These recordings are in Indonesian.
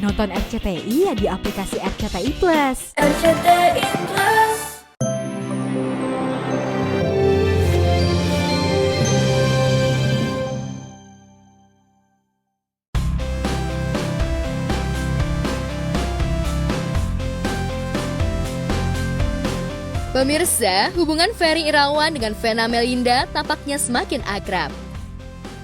Nonton RCTI ya di aplikasi RCTI Plus. RCTI Plus. Pemirsa, hubungan Ferry Irawan dengan Vena Melinda tampaknya semakin akrab.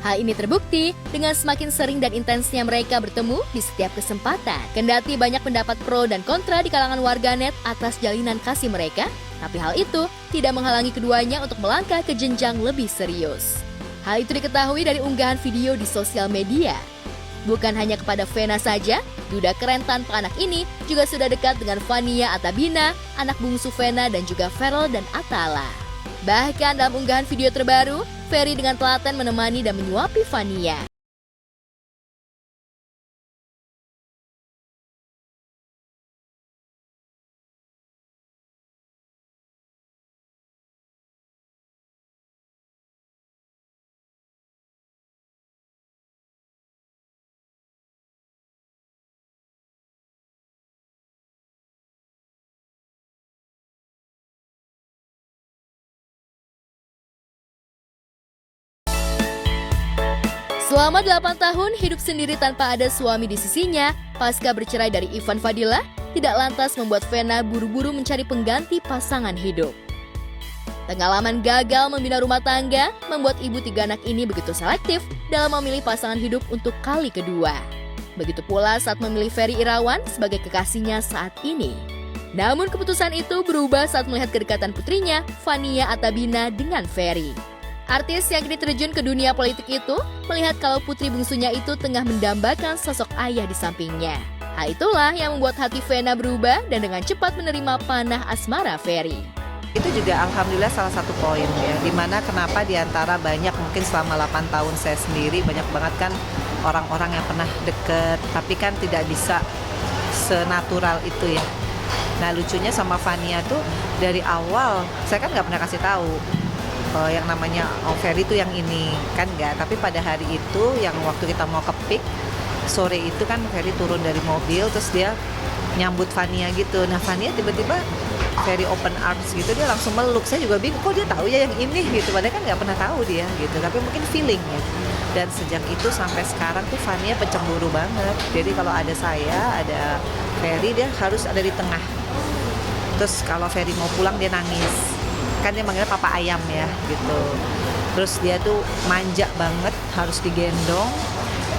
Hal ini terbukti dengan semakin sering dan intensnya mereka bertemu di setiap kesempatan. Kendati banyak pendapat pro dan kontra di kalangan warganet atas jalinan kasih mereka, tapi hal itu tidak menghalangi keduanya untuk melangkah ke jenjang lebih serius. Hal itu diketahui dari unggahan video di sosial media. Bukan hanya kepada Vena saja, duda keren tanpa anak ini juga sudah dekat dengan Fania Atabina, anak bungsu Vena dan juga Ferel dan Atala. Bahkan dalam unggahan video terbaru, Ferry dengan telaten menemani dan menyuapi Fania. Selama 8 tahun hidup sendiri tanpa ada suami di sisinya, pasca bercerai dari Ivan Fadila, tidak lantas membuat Vena buru-buru mencari pengganti pasangan hidup. Pengalaman gagal membina rumah tangga membuat ibu 3 anak ini begitu selektif dalam memilih pasangan hidup untuk kali kedua. Begitu pula saat memilih Ferry Irawan sebagai kekasihnya saat ini. Namun keputusan itu berubah saat melihat kedekatan putrinya, Fania Atabina dengan Ferry. Artis yang kini terjun ke dunia politik itu melihat kalau putri bungsunya itu tengah mendambakan sosok ayah di sampingnya. Hal itulah yang membuat hati Vena berubah dan dengan cepat menerima panah asmara Ferry. Itu juga alhamdulillah salah satu poin ya, dimana kenapa diantara banyak mungkin selama 8 tahun saya sendiri banyak banget kan orang-orang yang pernah deket, tapi kan tidak bisa senatural itu ya. Nah lucunya sama Fania tuh dari awal saya kan nggak pernah kasih tahu yang namanya Ferry itu yang ini kan nggak, tapi pada hari itu yang waktu kita mau ke PIK sore itu kan Ferry turun dari mobil terus dia nyambut Fania gitu. Nah Fania tiba-tiba Ferry open arms gitu, dia langsung meluk. Saya juga bingung kok dia tahu ya yang ini gitu, padahal kan nggak pernah tahu dia gitu, tapi mungkin feeling ya. Dan sejak itu sampai sekarang tuh Fania pencemburu banget, jadi kalau ada saya ada Ferry dia harus ada di tengah. Terus kalau Ferry mau pulang dia nangis, kan dia manggilnya papa ayam ya gitu. Terus dia tuh manja banget, harus digendong,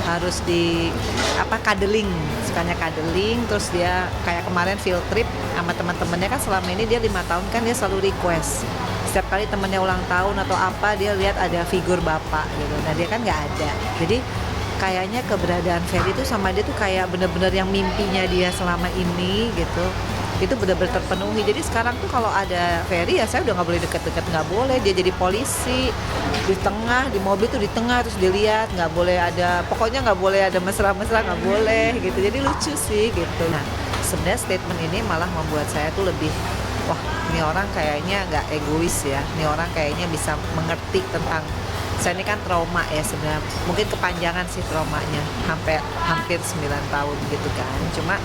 harus di cuddling, sukanya cuddling. Terus dia kayak kemarin field trip sama teman-temannya kan, selama ini dia 5 tahun kan dia selalu request setiap kali temennya ulang tahun atau apa dia lihat ada figur bapak gitu. Nah dia kan nggak ada, jadi kayaknya keberadaan Ferry itu sama dia tuh kayak bener-bener yang mimpinya dia selama ini gitu, itu benar-benar terpenuhi. Jadi sekarang tuh kalau ada Ferry ya saya udah nggak boleh deket-deket, nggak boleh. Dia jadi polisi di tengah, di mobil tuh di tengah terus dilihat, nggak boleh ada, pokoknya nggak boleh ada mesra-mesra, nggak boleh gitu. Jadi lucu sih gitu. Nah sebenarnya statement ini malah membuat saya tuh lebih, wah ini orang kayaknya nggak egois ya, ini orang kayaknya bisa mengerti tentang, saya ini kan trauma ya sebenarnya, mungkin kepanjangan sih traumanya hampir 9 tahun gitu kan. Cuma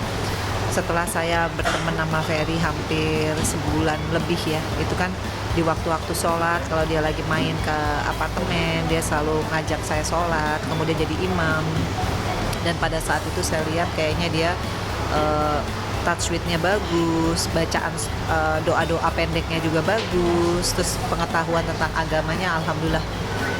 setelah saya berteman sama Ferry hampir sebulan lebih ya, itu kan di waktu-waktu sholat, kalau dia lagi main ke apartemen, dia selalu ngajak saya sholat, kemudian jadi imam. Dan pada saat itu saya lihat kayaknya dia tajwidnya bagus, bacaan doa-doa pendeknya juga bagus, terus pengetahuan tentang agamanya alhamdulillah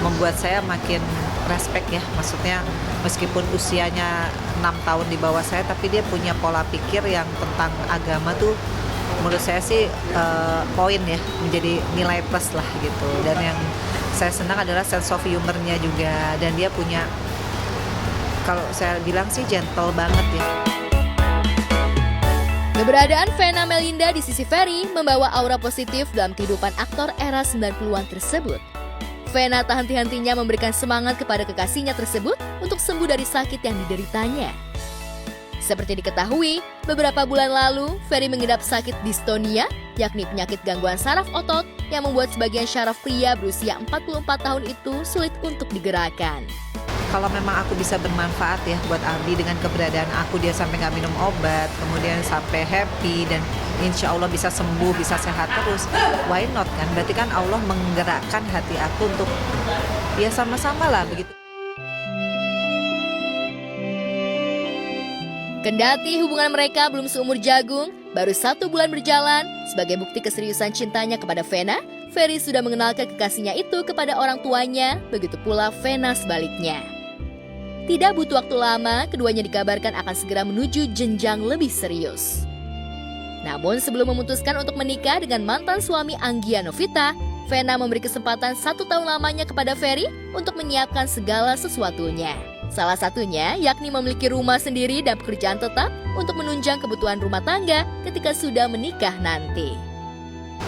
membuat saya makin respect ya. Maksudnya meskipun usianya 6 tahun di bawah saya, tapi dia punya pola pikir yang tentang agama tuh menurut saya sih poin ya, menjadi nilai plus lah gitu. Dan yang saya senang adalah sense of humornya juga, dan dia punya, kalau saya bilang sih gentle banget ya. Keberadaan Vena Melinda di sisi Ferry membawa aura positif dalam kehidupan aktor era 90-an tersebut. Vena tak henti-hentinya memberikan semangat kepada kekasihnya tersebut untuk sembuh dari sakit yang dideritanya. Seperti diketahui, beberapa bulan lalu, Ferry mengidap sakit dystonia, yakni penyakit gangguan saraf otot yang membuat sebagian syaraf pria berusia 44 tahun itu sulit untuk digerakkan. kalau memang aku bisa bermanfaat ya buat Abi dengan keberadaan aku, dia sampai nggak minum obat, kemudian sampai happy dan insya Allah bisa sembuh, bisa sehat terus, why not kan? Berarti kan Allah menggerakkan hati aku untuk ya sama-sama lah begitu. Kendati hubungan mereka belum seumur jagung, baru 1 bulan berjalan, sebagai bukti keseriusan cintanya kepada Vena, Ferry sudah mengenalkan kekasihnya itu kepada orang tuanya, begitu pula Vena sebaliknya. Tidak butuh waktu lama, keduanya dikabarkan akan segera menuju jenjang lebih serius. Namun sebelum memutuskan untuk menikah dengan mantan suami Anggia Novita, Vena memberi kesempatan 1 tahun lamanya kepada Ferry untuk menyiapkan segala sesuatunya. Salah satunya yakni memiliki rumah sendiri dan pekerjaan tetap untuk menunjang kebutuhan rumah tangga ketika sudah menikah nanti.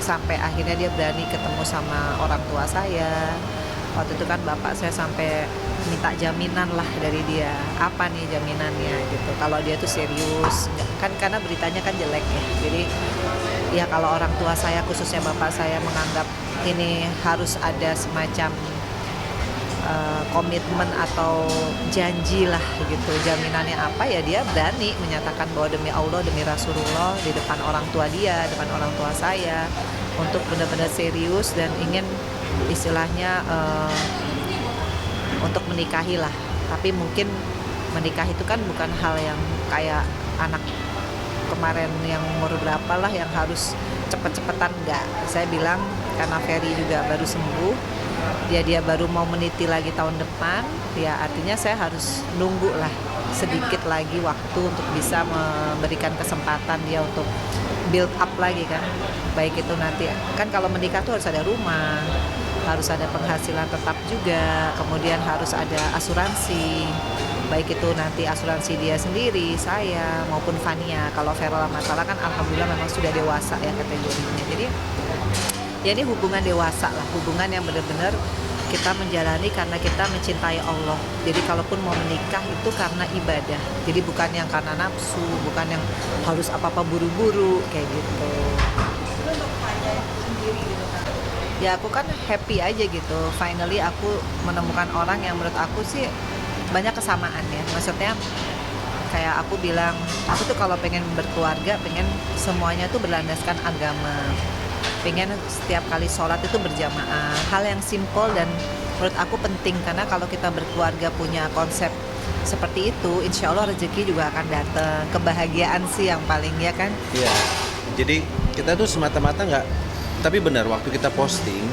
Sampai akhirnya dia berani ketemu sama orang tua saya. Waktu itu kan bapak saya sampai minta jaminan lah dari dia. Apa nih jaminannya gitu. Kalau dia tuh serius, kan karena beritanya kan jelek ya. Jadi ya kalau orang tua saya khususnya bapak saya menganggap ini harus ada semacam komitmen atau janji lah gitu, jaminannya apa ya dia berani menyatakan bahwa demi Allah, demi Rasulullah, di depan orang tua dia, depan orang tua saya, untuk benar-benar serius dan ingin istilahnya untuk menikahi lah. Tapi mungkin menikah itu kan bukan hal yang kayak anak kemarin yang umur berapa lah yang harus cepet-cepetan, enggak. Saya bilang karena Ferry juga baru sembuh, dia baru mau meniti lagi tahun depan, ya artinya saya harus nunggu lah sedikit lagi waktu untuk bisa memberikan kesempatan dia untuk build up lagi kan. Baik itu nanti kan kalau menikah tuh harus ada rumah, harus ada penghasilan tetap juga, kemudian harus ada asuransi, baik itu nanti asuransi dia sendiri, saya maupun Fania. Kalau Feral masalah kan alhamdulillah memang sudah dewasa ya kategorinya. Jadi ya ini hubungan dewasa lah, hubungan yang benar-benar kita menjalani karena kita mencintai Allah. Jadi kalaupun mau menikah itu karena ibadah. Jadi bukan yang karena nafsu, bukan yang harus apa-apa buru-buru kayak gitu. Untuk Fanya sendiri gitu kan. Ya aku kan happy aja gitu. Finally aku menemukan orang yang menurut aku sih banyak kesamaan ya. Maksudnya kayak aku bilang, aku tuh kalau pengen berkeluarga, pengen semuanya tuh berlandaskan agama. Pengen setiap kali sholat itu berjamaah, hal yang simpel dan menurut aku penting, karena kalau kita berkeluarga punya konsep seperti itu, insya Allah rezeki juga akan datang, kebahagiaan sih yang paling ya kan. Iya, jadi kita tuh semata-mata nggak, tapi benar waktu kita posting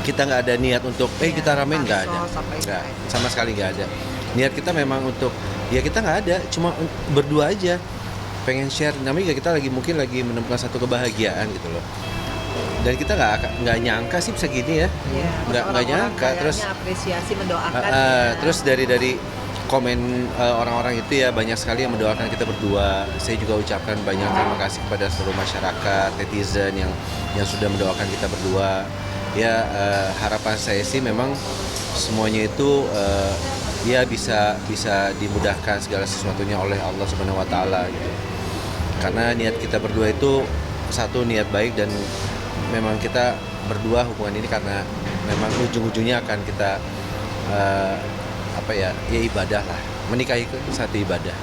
kita nggak ada niat untuk kita ramein, nggak ada, nggak, sama sekali nggak ada. Niat kita memang untuk ya kita nggak ada, cuma berdua aja pengen share, namanya kita mungkin lagi menemukan satu kebahagiaan gitu loh. Dan kita nggak nyangka sih bisa gini ya, nggak nyangka. Terus apresiasi mendoakan. Terus dari komen orang-orang itu ya banyak sekali yang mendoakan kita berdua. Saya juga ucapkan banyak terima kasih kepada seluruh masyarakat, netizen yang sudah mendoakan kita berdua. Ya harapan saya sih memang semuanya itu ya bisa dimudahkan segala sesuatunya oleh Allah Subhanahu Wa Taala gitu. Karena niat kita berdua itu satu niat baik dan memang kita berdua hubungan ini karena memang ujung-ujungnya akan kita ya ibadah lah, menikah itu satu ibadah.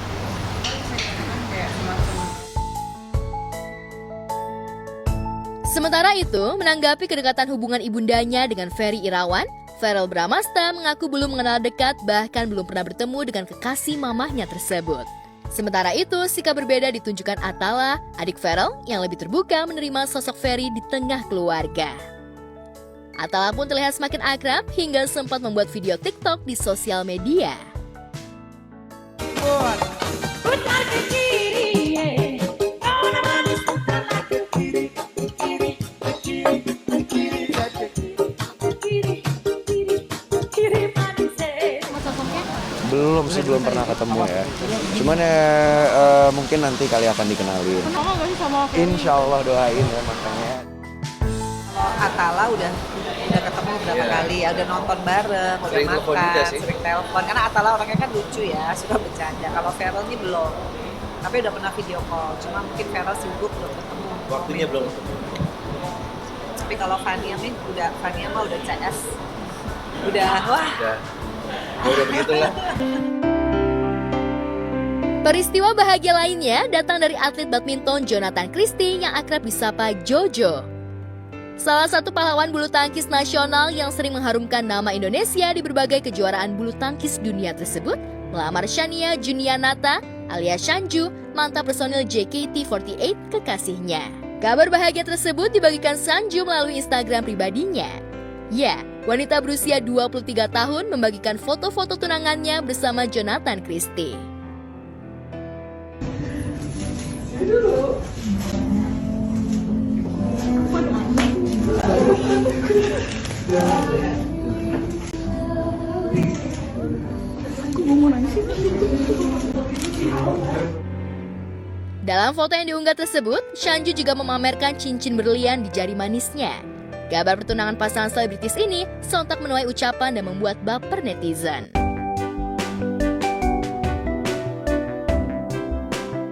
Sementara itu, menanggapi kedekatan hubungan ibundanya dengan Ferry Irawan, Verrell Bramasta mengaku belum mengenal dekat, bahkan belum pernah bertemu dengan kekasih mamahnya tersebut. Sementara itu, sikap berbeda ditunjukkan Atala, adik Verrell yang lebih terbuka menerima sosok Ferry di tengah keluarga. Atala pun terlihat semakin akrab hingga sempat membuat video TikTok di sosial media. Belum pernah ketemu ya. Cuman mungkin nanti kali akan dikenalin. Insya Allah doain ya makanya. Kalau Atala udah ketemu berapa kali ya, udah nonton bareng, udah makan, sering telepon. Karena Atala orangnya kan lucu ya, suka bercanda. Kalau Verrell ini belum, tapi udah pernah video call. Cuma mungkin Verrell sibuk belum ketemu. Waktunya belum ketemu. Tapi kalau Fania mah udah CS, udah wah. udah begitulah. Peristiwa bahagia lainnya datang dari atlet badminton Jonathan Christie yang akrab disapa Jojo. Salah satu pahlawan bulu tangkis nasional yang sering mengharumkan nama Indonesia di berbagai kejuaraan bulu tangkis dunia tersebut melamar Shania Junianata alias Shanju, mantan personil JKT48 kekasihnya. Kabar bahagia tersebut dibagikan Shanju melalui Instagram pribadinya. Ya, wanita berusia 23 tahun membagikan foto-foto tunangannya bersama Jonathan Christie. Dalam foto yang diunggah tersebut, Shanju juga memamerkan cincin berlian di jari manisnya. Kabar pertunangan pasangan selebritis ini sontak menuai ucapan dan membuat baper netizen.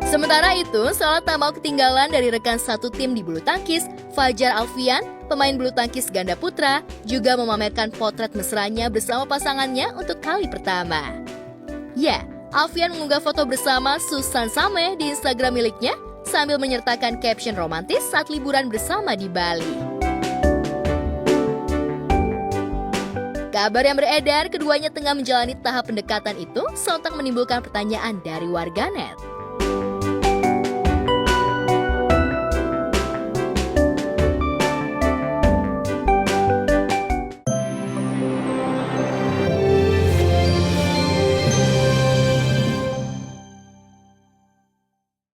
Sementara itu, Salah tak mau ketinggalan dari rekan satu tim di bulu tangkis, Fajar Alfian, pemain bulu tangkis ganda putra, juga memamerkan potret mesranya bersama pasangannya untuk kali pertama. Ya, Alfian mengunggah foto bersama Susan Sameh di Instagram miliknya sambil menyertakan caption romantis saat liburan bersama di Bali. Kabar yang beredar keduanya tengah menjalani tahap pendekatan itu sontak menimbulkan pertanyaan dari warganet.